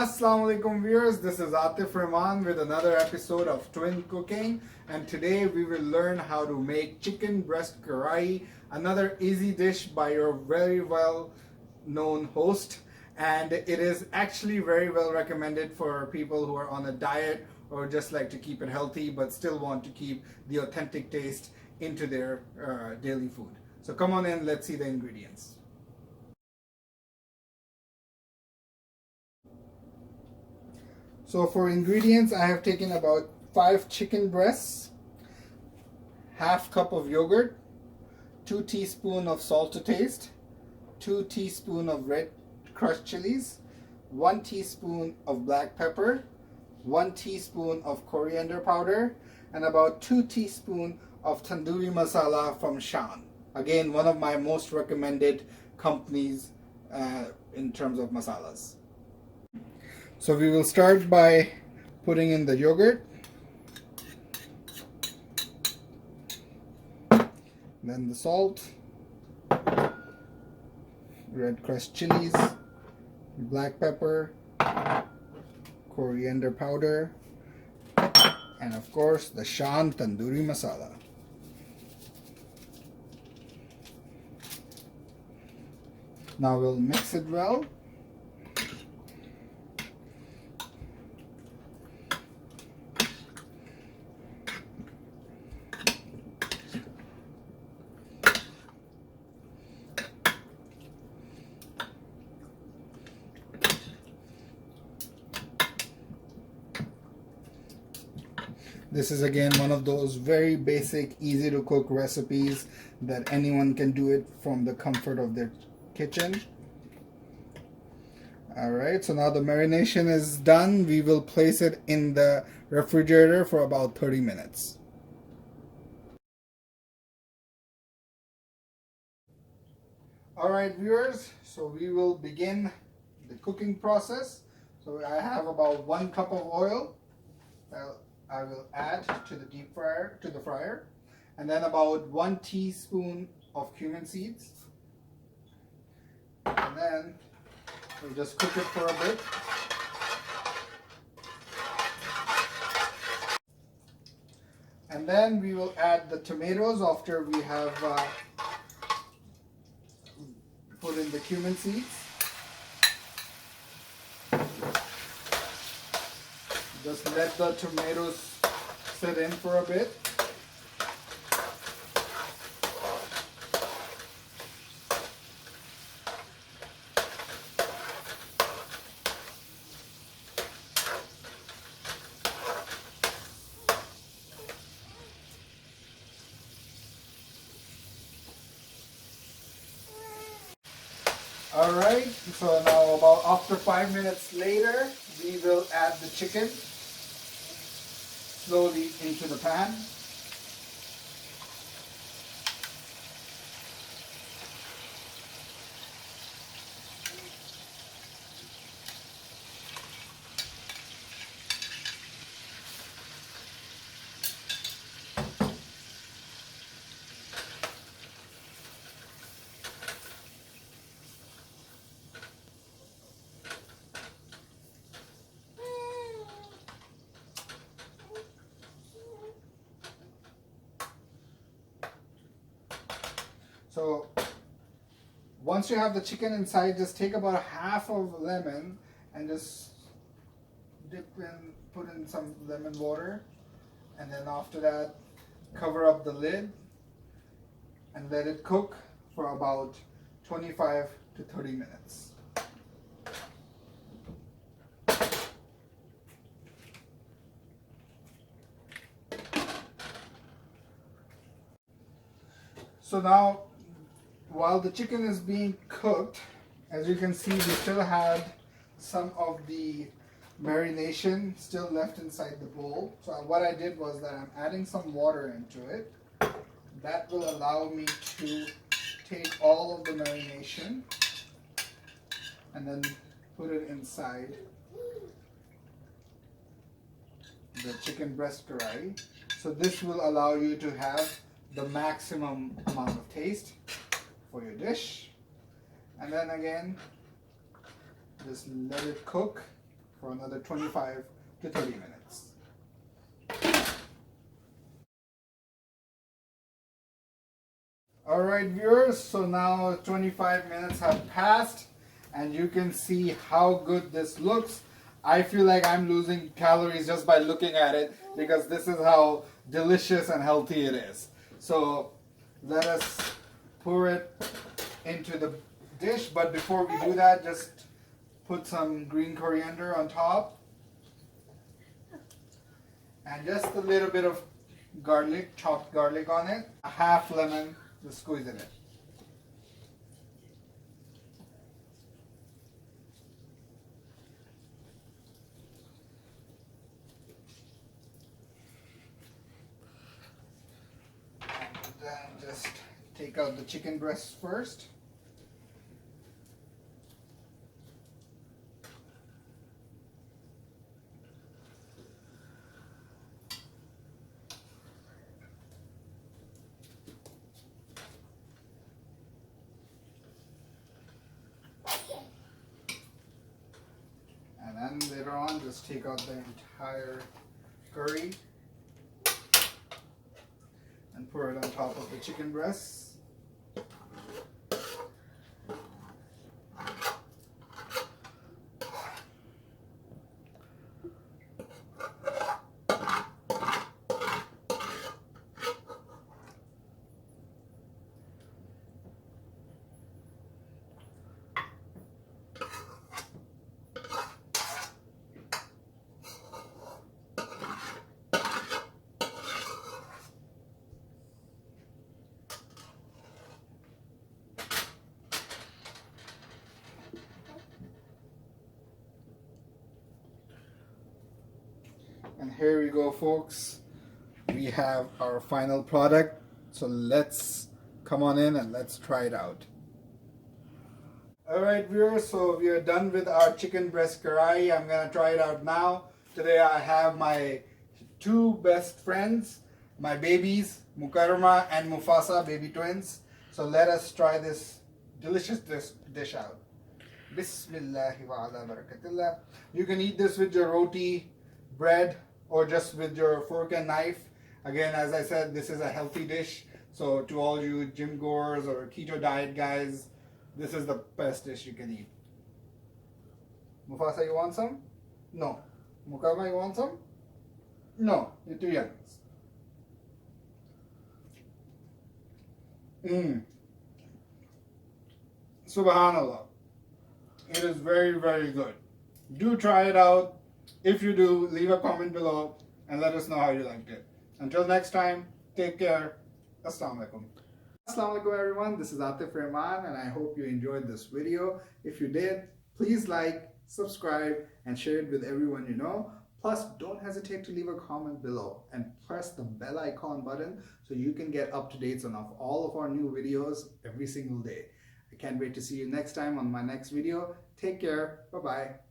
Assalamu alaikum viewers, this is Atif Rehman with another episode of Twin Cooking, and today we will learn how to make Chicken Breast Karahi, another easy dish by your very well known host, and it is actually very well recommended for people who are on a diet or just like to keep it healthy but still want to keep the authentic taste into their daily food. So come on in, let's see the ingredients. So for ingredients, I have taken about 5 chicken breasts, half cup of yogurt, 2 teaspoons of salt to taste, 2 teaspoons of red crushed chilies, 1 teaspoon of black pepper, 1 teaspoon of coriander powder, and about 2 teaspoons of tandoori masala from Shan. Again, one of my most recommended companies in terms of masalas. So we will start by putting in the yogurt, then the salt, red crushed chilies, black pepper, coriander powder, and of course the Shan tandoori masala. Now we'll mix it well. This is again one of those very basic, easy to cook recipes that anyone can do it from the comfort of their kitchen. Alright, so now the marination is done. We will place it in the refrigerator for about 30 minutes. Alright viewers, so we will begin the cooking process. So I have about 1 cup of oil. I will add to the fryer, and then about 1 teaspoon of cumin seeds, and then we'll just cook it for a bit. And then we will add the tomatoes after we have put in the cumin seeds. Just let the tomatoes sit in for a bit. Alright, so now about after 5 minutes later, we will add the chicken slowly into the pan. So once you have the chicken inside, just take about half of a lemon and just put in some lemon water, and then after that cover up the lid and let it cook for about 25 to 30 minutes. So now, while the chicken is being cooked, as you can see, we still had some of the marination still left inside the bowl. So what I did was that I'm adding some water into it. That will allow me to take all of the marination and then put it inside the chicken breast karahi. So this will allow you to have the maximum amount of taste for your dish. And then again, just let it cook for for another 25 to 30 minutes. Alright viewers, so now 25 minutes have passed and you can see how good this looks. I feel like I'm losing calories just by looking at it because this is how delicious and healthy it is. So let us pour it into the dish, but before we do that, just put some green coriander on top and just a little bit of garlic, chopped garlic on it, a half lemon, just squeeze in it. And then just take out the chicken breast first. And then later on, just take out the entire curry and pour it on top of the chicken breasts. And here we go, folks. We have our final product. So let's come on in and let's try it out. Alright viewers, so we are done with our chicken breast karahi. I'm gonna try it out now. Today I have my two best friends, my babies, Mukarrama and Mufasa, baby twins. So let us try this delicious dish out. Bismillahi wa ala barakatillah. You can eat this with your roti, bread, or just with your fork and knife. Again, as I said, this is a healthy dish. So to all you gym goers or keto diet guys, this is the best dish you can eat. Mufasa, you want some? No. Mukarrama, you want some? No. You're too young. Subhanallah. It is very, very good. Do try it out. If you do, leave a comment below and let us know how you liked it. Until next time, take care. Assalamu alaikum. Assalamu alaikum everyone. This is Atif Rehman and I hope you enjoyed this video. If you did, please like, subscribe and share it with everyone you know. Plus, don't hesitate to leave a comment below and press the bell icon button so you can get up-to-dates on all of our new videos every single day. I can't wait to see you next time on my next video. Take care. Bye-bye.